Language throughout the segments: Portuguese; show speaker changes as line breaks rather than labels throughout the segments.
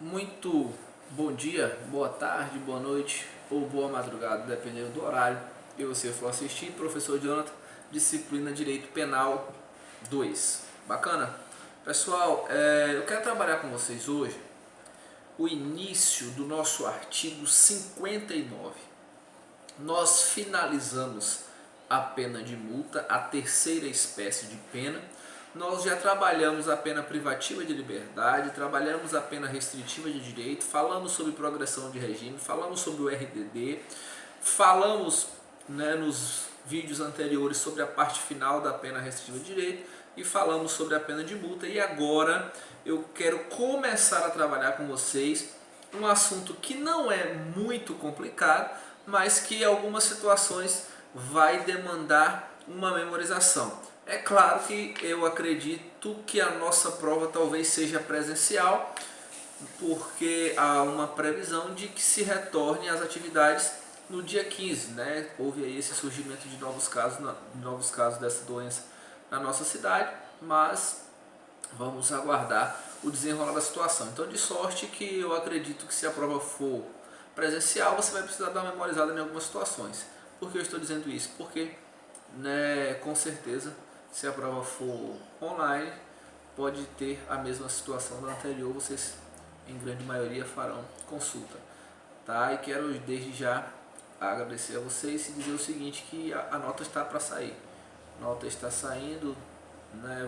Muito bom dia, boa tarde, boa noite ou boa madrugada, dependendo do horário que você for assistir. Professor Jonathan, disciplina Direito Penal 2. Bacana? Pessoal, eu quero trabalhar com vocês hoje o início do nosso artigo 59. Nós finalizamos a pena de multa, a terceira espécie de pena. Nós já trabalhamos a pena privativa de liberdade, trabalhamos a pena restritiva de direito, falamos sobre progressão de regime, falamos sobre o RDD, falamos nos vídeos anteriores sobre a parte final da pena restritiva de direito e falamos sobre a pena de multa. E agora eu quero começar a trabalhar com vocês um assunto que não é muito complicado, mas que em algumas situações vai demandar uma memorização. É claro que eu acredito que a nossa prova talvez seja presencial, porque há uma previsão de que se retorne às atividades no dia 15, né? Houve aí esse surgimento de novos casos dessa doença na nossa cidade, mas vamos aguardar o desenrolar da situação. Então, de sorte que eu acredito que se a prova for presencial, você vai precisar dar uma memorizada em algumas situações. Por que eu estou dizendo isso? Porque, com certeza, se a prova for online, pode ter a mesma situação da anterior, vocês em grande maioria farão consulta. Tá? E quero desde já agradecer a vocês e dizer o seguinte, que a nota está para sair. A nota está saindo,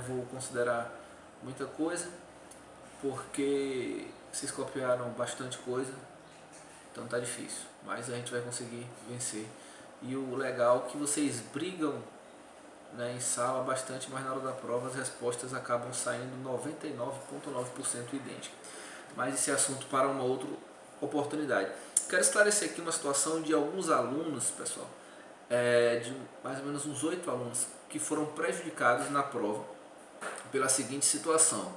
vou considerar muita coisa, porque vocês copiaram bastante coisa, então tá difícil, mas a gente vai conseguir vencer. E o legal é que vocês brigam em sala bastante, mas na hora da prova as respostas acabam saindo 99,9% idênticas. Mas esse assunto para uma outra oportunidade. Quero esclarecer aqui uma situação de alguns alunos, pessoal, de mais ou menos uns 8 alunos que foram prejudicados na prova pela seguinte situação.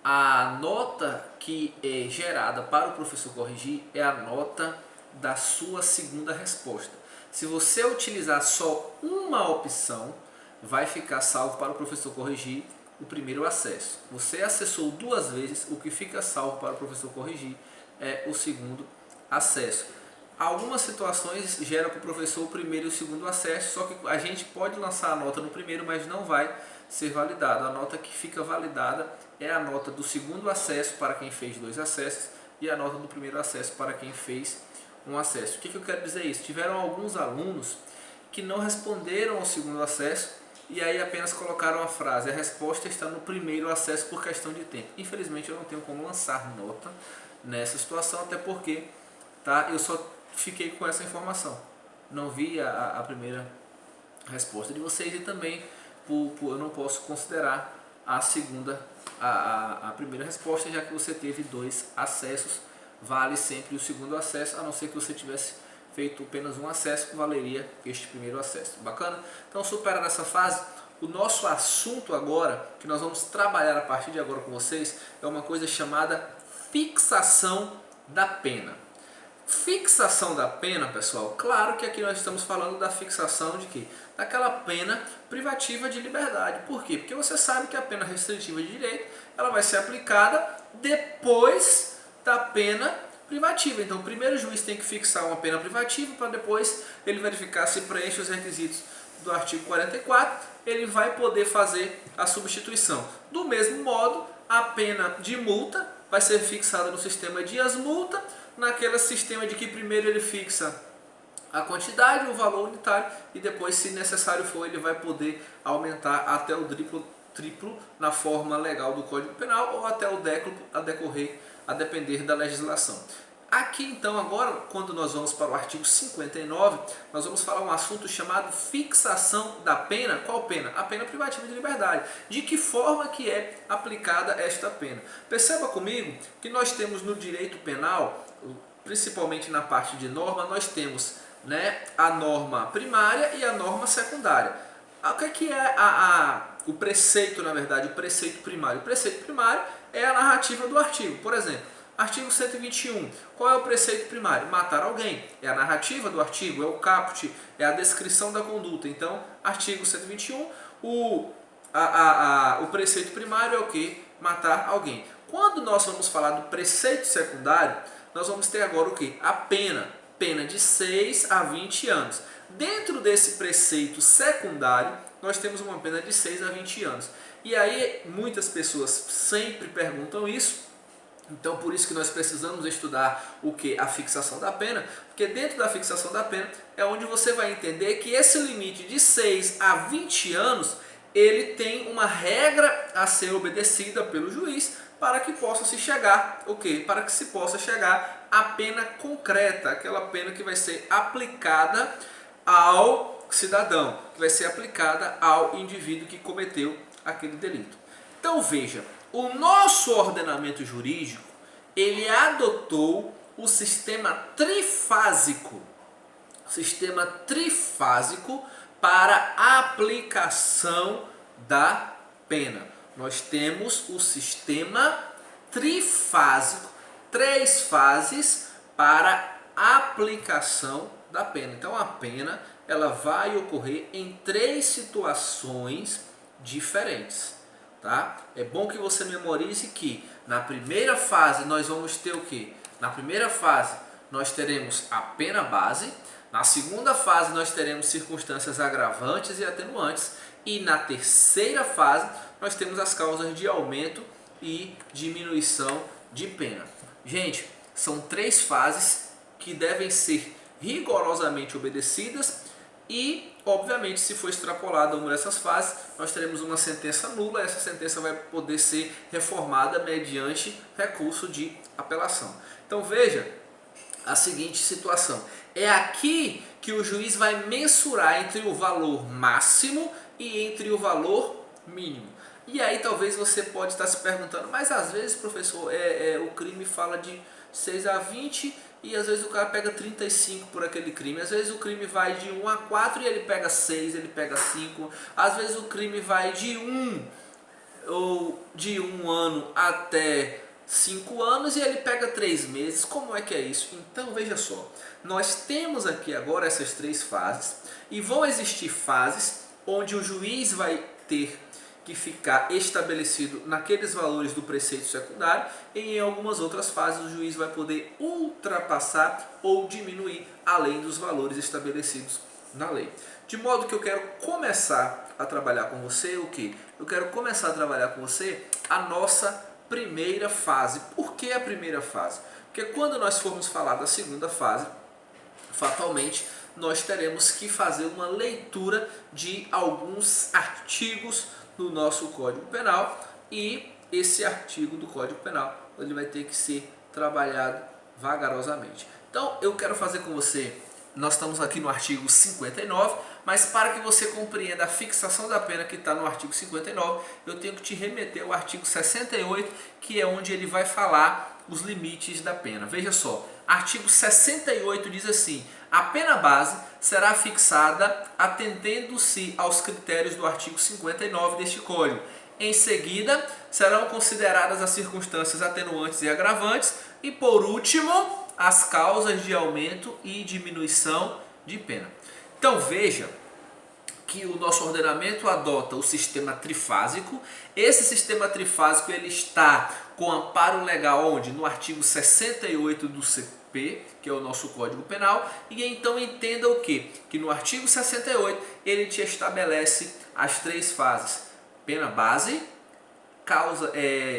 A nota que é gerada para o professor corrigir é a nota da sua segunda resposta. Se você utilizar só uma opção, vai ficar salvo para o professor corrigir o primeiro acesso. Você acessou 2 vezes, o que fica salvo para o professor corrigir é o segundo acesso. Algumas situações geram para o professor o primeiro e o segundo acesso, só que a gente pode lançar a nota no primeiro, mas não vai ser validado. A nota que fica validada é a nota do segundo acesso para quem fez 2 acessos e a nota do primeiro acesso para quem fez um acesso. O que eu quero dizer isso? Tiveram alguns alunos que não responderam ao segundo acesso e aí apenas colocaram a frase: a resposta está no primeiro acesso por questão de tempo. Infelizmente eu não tenho como lançar nota nessa situação, até porque eu só fiquei com essa informação. Não vi a primeira resposta de vocês e também eu não posso considerar a primeira resposta, já que você teve 2 acessos. Vale sempre o segundo acesso, a não ser que você tivesse feito apenas um acesso, valeria este primeiro acesso. Bacana? Então, superar essa fase, o nosso assunto agora, que nós vamos trabalhar a partir de agora com vocês, é uma coisa chamada fixação da pena. Fixação da pena, pessoal, claro que aqui nós estamos falando da fixação de quê? Daquela pena privativa de liberdade. Por quê? Porque você sabe que a pena restritiva de direito, ela vai ser aplicada depois da pena privativa. Então, primeiro o juiz tem que fixar uma pena privativa para depois ele verificar se preenche os requisitos do artigo 44, ele vai poder fazer a substituição. Do mesmo modo, a pena de multa vai ser fixada no sistema dias-multa, naquele sistema de que primeiro ele fixa a quantidade, o valor unitário, e depois, se necessário for, ele vai poder aumentar até o triplo na forma legal do Código Penal ou até o décuplo a depender da legislação. Aqui então agora, quando nós vamos para o artigo 59, nós vamos falar um assunto chamado fixação da pena. Qual pena? A pena privativa de liberdade. De que forma que é aplicada esta pena? Perceba comigo que nós temos no direito penal, principalmente na parte de norma, nós temos a norma primária e a norma secundária. O que é o preceito, na verdade, o preceito primário? O preceito primário é a narrativa do artigo. Por exemplo, artigo 121, qual é o preceito primário? Matar alguém. É a narrativa do artigo, é o caput, é a descrição da conduta. Então, artigo 121, o preceito primário é o que? Matar alguém. Quando nós vamos falar do preceito secundário, nós vamos ter agora o que? A pena. Pena de 6 a 20 anos. Dentro desse preceito secundário, nós temos uma pena de 6 a 20 anos. E aí muitas pessoas sempre perguntam isso. Então por isso que nós precisamos estudar o que? A fixação da pena, porque dentro da fixação da pena é onde você vai entender que esse limite de 6 a 20 anos, ele tem uma regra a ser obedecida pelo juiz para que possa se chegar, o quê? Para que se possa chegar à pena concreta, aquela pena que vai ser aplicada ao cidadão, que vai ser aplicada ao indivíduo que cometeu aquele delito. Então veja, o nosso ordenamento jurídico, ele adotou o sistema trifásico para a aplicação da pena. Nós temos o sistema trifásico, 3 fases para a aplicação da pena. Então a pena, ela vai ocorrer em 3 situações diferentes. Tá? É bom que você memorize que na primeira fase nós vamos ter o que? Na primeira fase nós teremos a pena base, na segunda fase nós teremos circunstâncias agravantes e atenuantes, e na terceira fase nós temos as causas de aumento e diminuição de pena. Gente, são 3 fases que devem ser rigorosamente obedecidas e, obviamente, se for extrapolada uma dessas fases, nós teremos uma sentença nula. Essa sentença vai poder ser reformada mediante recurso de apelação. Então veja a seguinte situação. É aqui que o juiz vai mensurar entre o valor máximo e entre o valor mínimo. E aí talvez você pode estar se perguntando, mas às vezes, professor, o crime fala de 6 a 20 e às vezes o cara pega 35 por aquele crime. Às vezes o crime vai de 1 a 4 e ele pega 6, ele pega 5. Às vezes o crime vai de 1 ano até 5 anos e ele pega 3 meses. Como é que é isso? Então veja só, nós temos aqui agora essas 3 fases e vão existir fases onde o juiz vai ter que ficar estabelecido naqueles valores do preceito secundário, e em algumas outras fases o juiz vai poder ultrapassar ou diminuir além dos valores estabelecidos na lei. De modo que eu quero começar a trabalhar com você o que? Eu quero começar a trabalhar com você a nossa primeira fase. Por que a primeira fase? Porque quando nós formos falar da segunda fase, fatalmente nós teremos que fazer uma leitura de alguns artigos do nosso Código Penal, e esse artigo do Código Penal ele vai ter que ser trabalhado vagarosamente. Então eu quero fazer com você, nós estamos aqui no artigo 59, mas para que você compreenda a fixação da pena que está no artigo 59, eu tenho que te remeter ao artigo 68, que é onde ele vai falar os limites da pena. Veja só, artigo 68 diz assim: a pena base será fixada atendendo-se aos critérios do artigo 59 deste Código. Em seguida, serão consideradas as circunstâncias atenuantes e agravantes e, por último, as causas de aumento e diminuição de pena. Então veja que o nosso ordenamento adota o sistema trifásico. Esse sistema trifásico ele está com amparo legal onde? No artigo 68 do CP, que é o nosso Código Penal. E então entenda o quê? Que no artigo 68 ele te estabelece as 3 fases: pena base,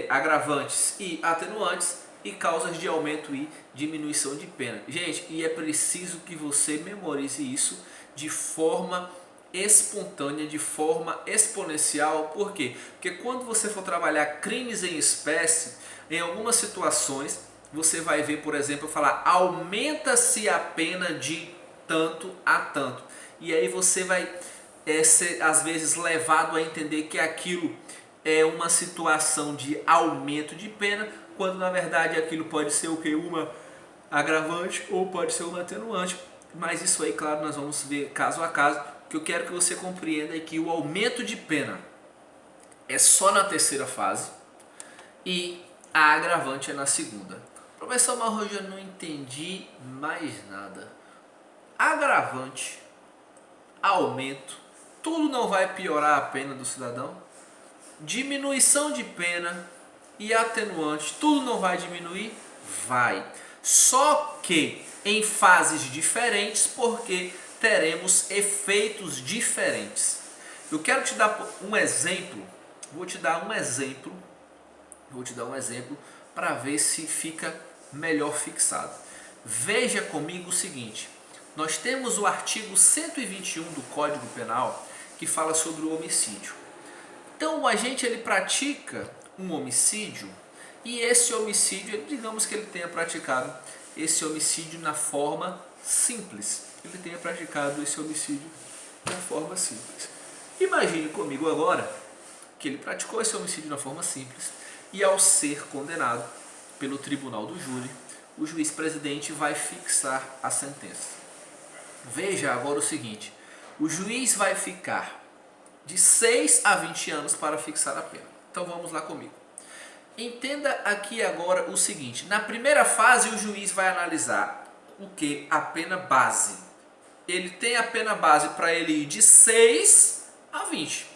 agravantes e atenuantes, e causas de aumento e diminuição de pena. Gente, e é preciso que você memorize isso de forma espontânea, de forma exponencial. Por quê? Porque quando você for trabalhar crimes em espécie, em algumas situações você vai ver, por exemplo, falar aumenta-se a pena de tanto a tanto, e aí você vai ser às vezes levado a entender que aquilo é uma situação de aumento de pena, quando na verdade aquilo pode ser o que? Uma agravante ou pode ser uma atenuante. Mas isso aí, claro, nós vamos ver caso a caso. O que eu quero que você compreenda é que o aumento de pena é só na terceira fase e a agravante é na segunda. Professor Marroja, eu não entendi mais nada. Agravante, aumento, tudo não vai piorar a pena do cidadão? Diminuição de pena e atenuante, tudo não vai diminuir? Vai. Só que em fases diferentes, porque teremos efeitos diferentes. Eu quero te dar um exemplo, vou te dar um exemplo para ver se fica melhor fixado. Veja comigo o seguinte, nós temos o artigo 121 do Código Penal que fala sobre o homicídio. Então o agente ele pratica um homicídio e esse homicídio, digamos que ele tenha praticado esse homicídio na forma simples. Ele tenha praticado esse homicídio na forma simples. Imagine comigo agora que ele praticou esse homicídio na forma simples e ao ser condenado pelo tribunal do júri, o juiz-presidente vai fixar a sentença. Veja agora o seguinte, o juiz vai ficar de 6 a 20 anos para fixar a pena. Então vamos lá comigo. Entenda aqui agora o seguinte, na primeira fase o juiz vai analisar o que? A pena base. Ele tem a pena base para ele ir de 6 a 20.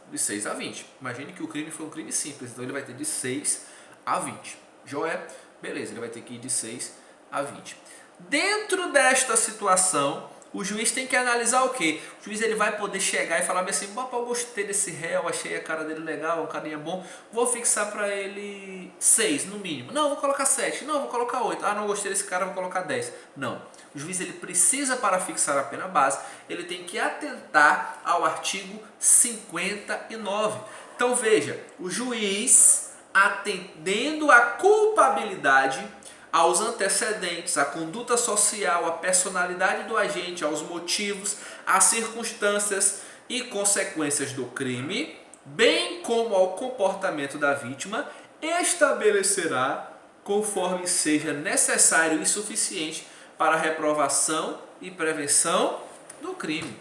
De 6 a 20. Imagine que o crime foi um crime simples, então ele vai ter de 6 a 20. Joia? Beleza, ele vai ter que ir de 6 a 20. Dentro desta situação, o juiz tem que analisar o quê? O juiz ele vai poder chegar e falar assim, papai, eu gostei desse réu, achei a cara dele legal, um carinha bom, vou fixar para ele 6 no mínimo. Não, vou colocar 7. Não, vou colocar 8. Ah, não gostei desse cara, vou colocar 10. Não. O juiz ele precisa, para fixar a pena base, ele tem que atentar ao artigo 59. Então veja, o juiz, atendendo à culpabilidade, aos antecedentes, à conduta social, à personalidade do agente, aos motivos, às circunstâncias e consequências do crime, bem como ao comportamento da vítima, estabelecerá, conforme seja necessário e suficiente, para a reprovação e prevenção do crime.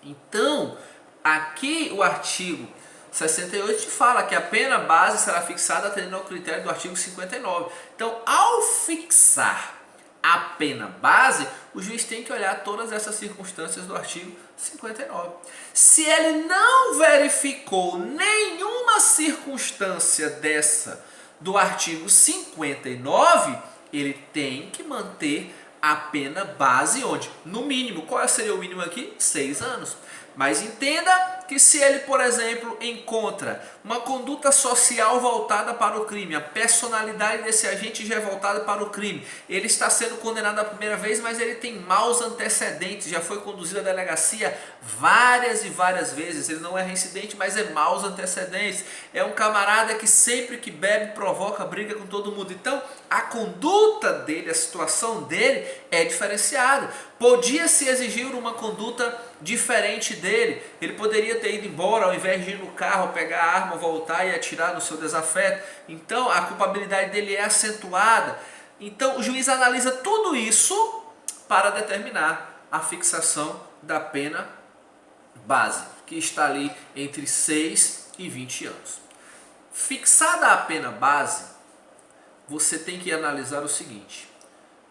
Então, aqui o artigo 68 fala que a pena base será fixada atendendo ao critério do artigo 59. Então, ao fixar a pena base, o juiz tem que olhar todas essas circunstâncias do artigo 59. Se ele não verificou nenhuma circunstância dessa do artigo 59, ele tem que manter a pena base onde? No mínimo. Qual seria o mínimo aqui? 6 anos. Mas entenda que se ele, por exemplo, encontra uma conduta social voltada para o crime, a personalidade desse agente já é voltada para o crime, ele está sendo condenado a primeira vez, mas ele tem maus antecedentes, já foi conduzido à delegacia várias e várias vezes, ele não é reincidente, mas é maus antecedentes, é um camarada que sempre que bebe provoca briga com todo mundo. Então a conduta dele, a situação dele é diferenciada. Podia-se exigir uma conduta diferente dele, ele poderia ter ido embora ao invés de ir no carro, pegar a arma, voltar e atirar no seu desafeto. Então a culpabilidade dele é acentuada. Então o juiz analisa tudo isso para determinar a fixação da pena base, que está ali entre 6 e 20 anos. Fixada a pena base, você tem que analisar o seguinte: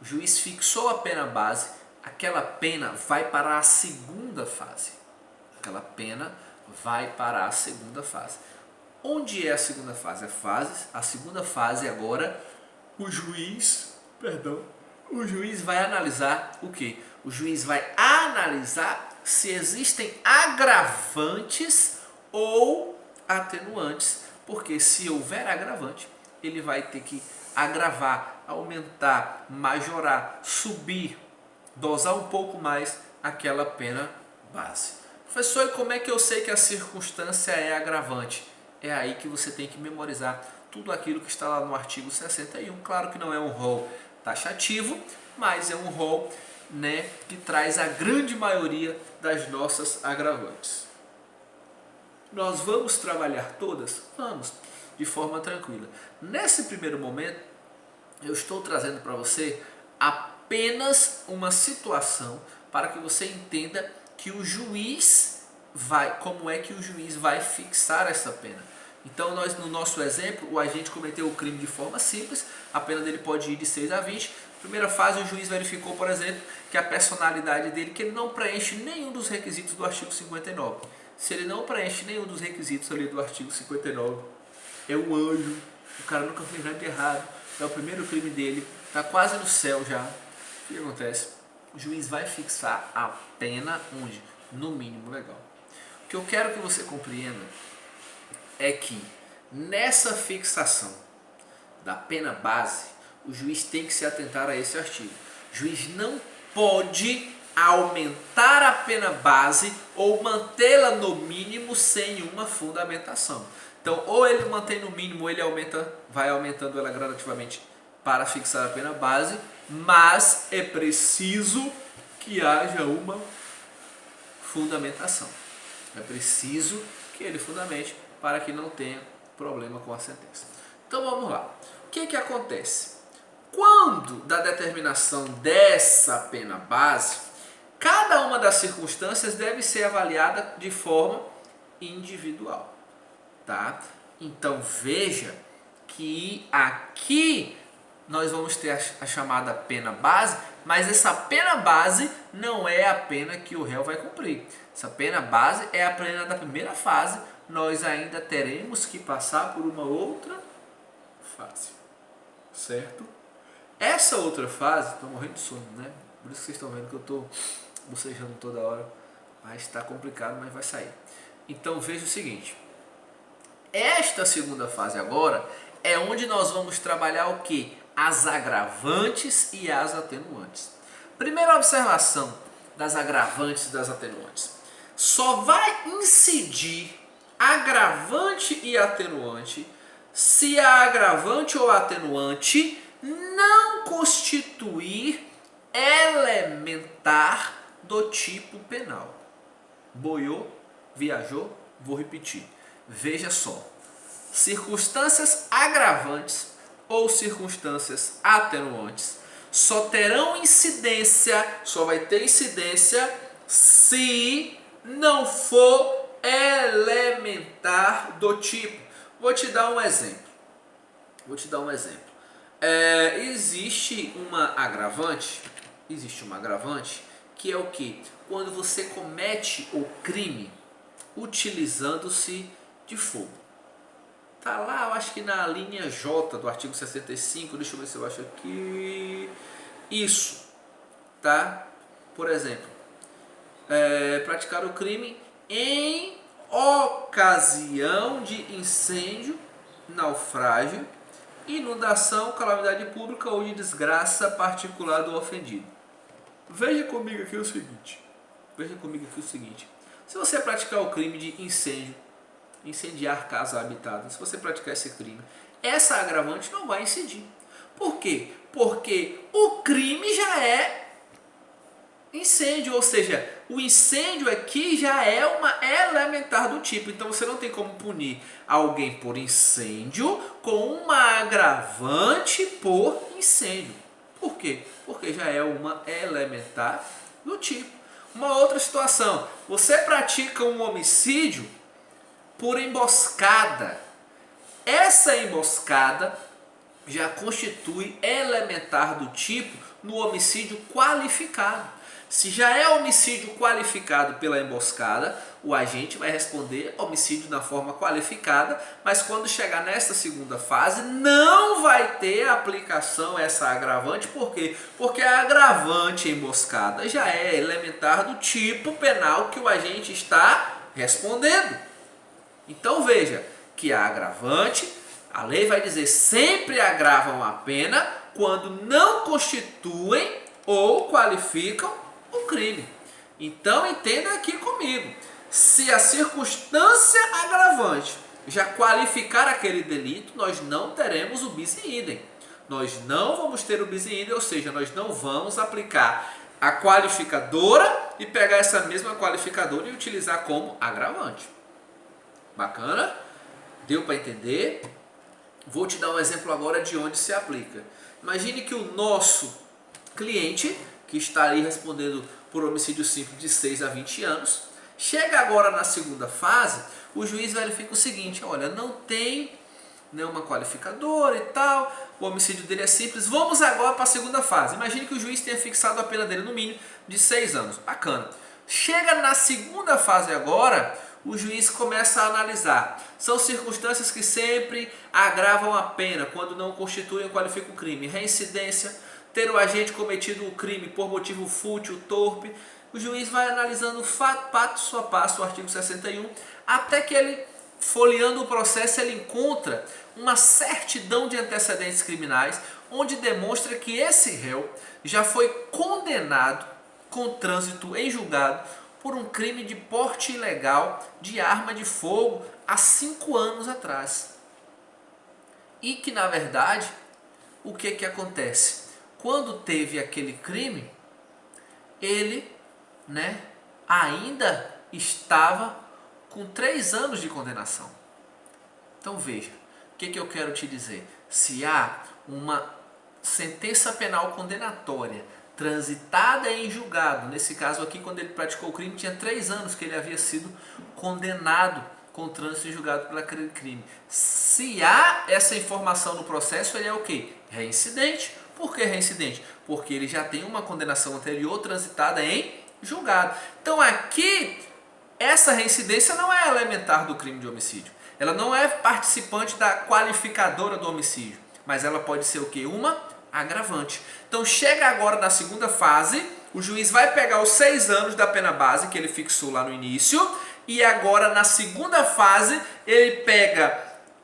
o juiz fixou a pena base, aquela pena vai para a segunda fase. Aquela pena vai para a segunda fase. Onde é a segunda fase? A segunda fase agora, o juiz vai analisar o quê? O juiz vai analisar se existem agravantes ou atenuantes, porque se houver agravante, ele vai ter que agravar, aumentar, majorar, subir, dosar um pouco mais aquela pena base. Professor, e como é que eu sei que a circunstância é agravante? É aí que você tem que memorizar tudo aquilo que está lá no artigo 61. Claro que não é um rol taxativo, mas é um rol, que traz a grande maioria das nossas agravantes. Nós vamos trabalhar todas? Vamos, de forma tranquila. Nesse primeiro momento, eu estou trazendo para você apenas uma situação para que você entenda que o juiz como é que o juiz vai fixar essa pena. Então, no nosso exemplo, o agente cometeu o crime de forma simples, a pena dele pode ir de 6 a 20. Primeira fase, o juiz verificou, por exemplo, que a personalidade dele, que ele não preenche nenhum dos requisitos do artigo 59. Se ele não preenche nenhum dos requisitos ali do artigo 59, é um anjo, o cara nunca fez nada de errado, é o primeiro crime dele, está quase no céu já. O que acontece? O juiz vai fixar a pena onde? No mínimo legal. O que eu quero que você compreenda é que nessa fixação da pena base, o juiz tem que se atentar a esse artigo. O juiz não pode aumentar a pena base ou mantê-la no mínimo sem uma fundamentação. Então, ou ele mantém no mínimo, ou ele vai aumentando ela gradativamente para fixar a pena base, mas é preciso que haja uma fundamentação. É preciso que ele fundamente para que não tenha problema com a sentença. Então vamos lá. O que acontece? Quando da determinação dessa pena base, cada uma das circunstâncias deve ser avaliada de forma individual, tá? Então veja que aqui nós vamos ter a chamada pena base, mas essa pena base não é a pena que o réu vai cumprir. Essa pena base é a pena da primeira fase, nós ainda teremos que passar por uma outra fase, certo? Essa outra fase, estou morrendo de sono, né? Por isso que vocês estão vendo que eu estou bocejando toda hora, mas está complicado, mas vai sair. Então veja o seguinte, esta segunda fase agora é onde nós vamos trabalhar o que? As agravantes e as atenuantes. Primeira observação das agravantes e das atenuantes. Só vai incidir agravante e atenuante se a agravante ou atenuante não constituir elementar do tipo penal. Boiou, viajou, vou repetir. Veja só, circunstâncias agravantes ou circunstâncias atenuantes só terão incidência, só vai ter incidência se não for elementar do tipo. Vou te dar um exemplo. Existe uma agravante que é o que? Quando você comete o crime utilizando-se de fogo. Tá lá, eu acho que na linha J do artigo 65, deixa eu ver se eu acho aqui. Isso, tá? Por exemplo, praticar o crime em ocasião de incêndio, naufrágio, inundação, calamidade pública ou de desgraça particular do ofendido. Veja comigo aqui o seguinte. Se você praticar o crime de incêndio, incendiar casa habitada, se você praticar esse crime, essa agravante não vai incidir. Por quê? Porque o crime já é incêndio, ou seja, o incêndio aqui já é uma elementar do tipo. Então você não tem como punir alguém por incêndio com uma agravante por incêndio. Por quê? Porque já é uma elementar do tipo. Uma outra situação, você pratica um homicídio por emboscada. Essa emboscada já constitui elementar do tipo no homicídio qualificado. Se já é homicídio qualificado pela emboscada, o agente vai responder homicídio na forma qualificada, mas quando chegar nesta segunda fase, não vai ter aplicação essa agravante. Por quê? Porque a agravante emboscada já é elementar do tipo penal que o agente está respondendo. Então veja que a agravante, a lei vai dizer, sempre agravam a pena quando não constituem ou qualificam o crime. Então entenda aqui comigo, se a circunstância agravante já qualificar aquele delito, nós não teremos o bis in idem. Nós não vamos ter o bis in idem, ou seja, nós não vamos aplicar a qualificadora e pegar essa mesma qualificadora e utilizar como agravante. Bacana? Deu para entender? Vou te dar um exemplo agora de onde se aplica. Imagine que o nosso cliente, que está aí respondendo por homicídio simples de 6 a 20 anos, chega agora na segunda fase, o juiz verifica o seguinte, olha, não tem nenhuma qualificadora e tal, o homicídio dele é simples, vamos agora para a segunda fase. Imagine que o juiz tenha fixado a pena dele no mínimo de 6 anos, bacana. Chega na segunda fase agora, o juiz começa a analisar. São circunstâncias que sempre agravam a pena quando não constituem ou qualificam o crime. Reincidência, ter o agente cometido o crime por motivo fútil, torpe. O juiz vai analisando passo a passo o artigo 61, até que ele, folheando o processo, ele encontra uma certidão de antecedentes criminais, onde demonstra que esse réu já foi condenado com trânsito em julgado por um crime de porte ilegal de arma de fogo há 5 anos atrás. E que, na verdade, o que acontece? Quando teve aquele crime, ele, ainda estava com 3 anos de condenação. Então veja, o que eu quero te dizer? Se há uma sentença penal condenatória transitada em julgado, nesse caso aqui, quando ele praticou o crime, tinha 3 anos que ele havia sido condenado com trânsito em julgado por aquele crime. Se há essa informação no processo, ele é o quê? Reincidente. Por que reincidente? Porque ele já tem uma condenação anterior transitada em julgado. Então aqui, essa reincidência não é elementar do crime de homicídio. Ela não é participante da qualificadora do homicídio, mas ela pode ser o quê? Uma agravante. Então chega agora na segunda fase, o juiz vai pegar os 6 anos da pena base que ele fixou lá no início, e agora na segunda fase ele pega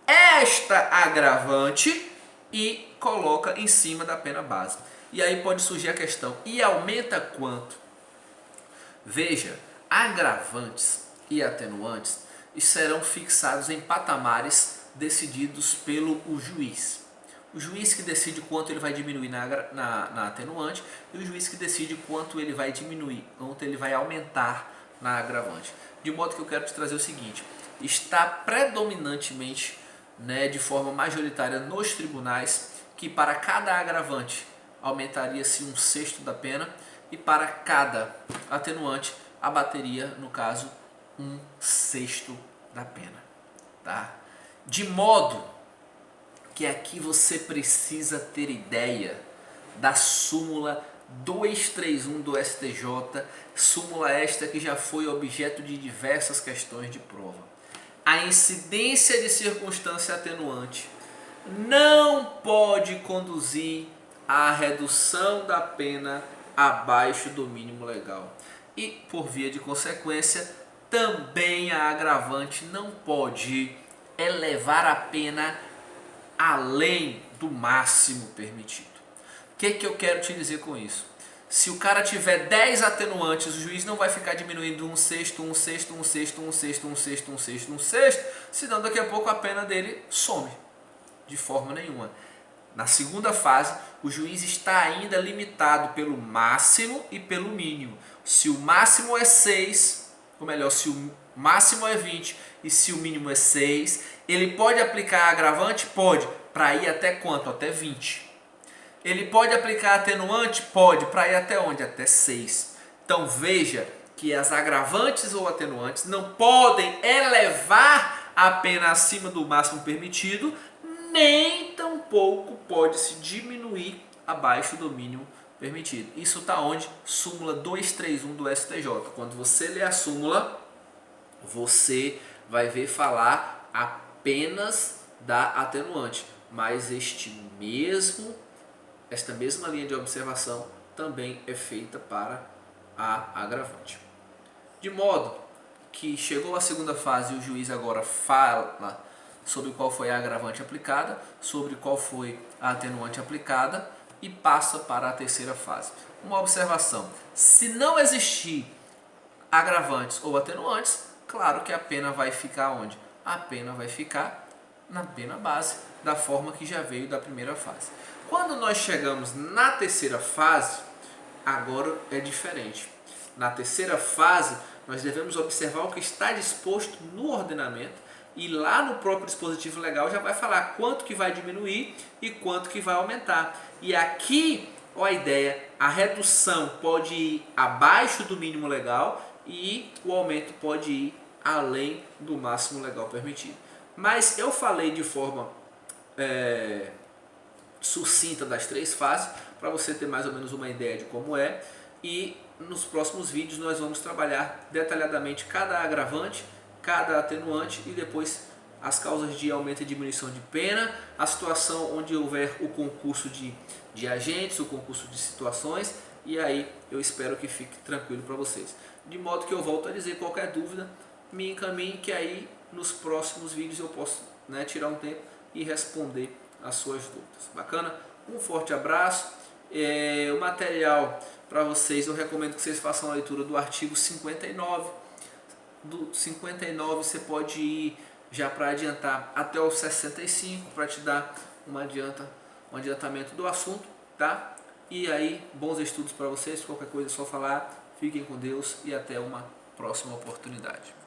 esta agravante e coloca em cima da pena base. E aí pode surgir a questão, e aumenta quanto? Veja, agravantes e atenuantes serão fixados em patamares decididos pelo juiz. O juiz que decide quanto ele vai diminuir na atenuante e o juiz que decide quanto ele vai diminuir, quanto ele vai aumentar na agravante. De modo que eu quero te trazer o seguinte, está predominantemente, de forma majoritária nos tribunais, que para cada agravante aumentaria-se 1/6 da pena e para cada atenuante abateria, no caso, 1/6 da pena. Tá? De modo que aqui você precisa ter ideia da súmula 231 do STJ, súmula esta que já foi objeto de diversas questões de prova. A incidência de circunstância atenuante não pode conduzir à redução da pena abaixo do mínimo legal. E, por via de consequência, também a agravante não pode elevar a pena além do máximo permitido. O que eu quero te dizer com isso? Se o cara tiver 10 atenuantes, o juiz não vai ficar diminuindo 1/6, 1/6, 1/6, 1/6, 1/6, 1/6, 1/6, senão daqui a pouco a pena dele some, de forma nenhuma. Na segunda fase, o juiz está ainda limitado pelo máximo e pelo mínimo. Se o máximo é 6, ou melhor, se o máximo é 20 e se o mínimo é 6, ele pode aplicar agravante? Pode. Para ir até quanto? Até 20. Ele pode aplicar atenuante? Pode. Para ir até onde? Até 6. Então veja que as agravantes ou atenuantes não podem elevar a pena acima do máximo permitido, nem tampouco pode se diminuir abaixo do mínimo permitido. Isso está onde? Súmula 231 do STJ. Quando você lê a súmula, você vai ver falar apenas da atenuante, mas esta mesma linha de observação também é feita para a agravante. De modo que chegou a segunda fase e o juiz agora fala sobre qual foi a agravante aplicada, sobre qual foi a atenuante aplicada e passa para a terceira fase. Uma observação, se não existir agravantes ou atenuantes, claro que a pena vai ficar onde? A pena vai ficar na pena base, da forma que já veio da primeira fase. Quando nós chegamos na terceira fase, agora é diferente. Na terceira fase, nós devemos observar o que está disposto no ordenamento e lá no próprio dispositivo legal já vai falar quanto que vai diminuir e quanto que vai aumentar. E aqui, ó a ideia, a redução pode ir abaixo do mínimo legal e o aumento pode ir além do máximo legal permitido. Mas eu falei de forma sucinta das 3 fases, para você ter mais ou menos uma ideia de como é, e nos próximos vídeos nós vamos trabalhar detalhadamente cada agravante, cada atenuante e depois as causas de aumento e diminuição de pena, a situação onde houver o concurso de agentes, o concurso de situações, e aí eu espero que fique tranquilo para vocês. De modo que eu volto a dizer, qualquer dúvida, me encaminhe que aí nos próximos vídeos eu posso, né, tirar um tempo e responder as suas dúvidas. Bacana? Um forte abraço. O material para vocês, eu recomendo que vocês façam a leitura do artigo 59. Do 59 você pode ir já para adiantar até o 65 para te dar um adiantamento do assunto, tá? E aí, bons estudos para vocês. Qualquer coisa é só falar. Fiquem com Deus e até uma próxima oportunidade.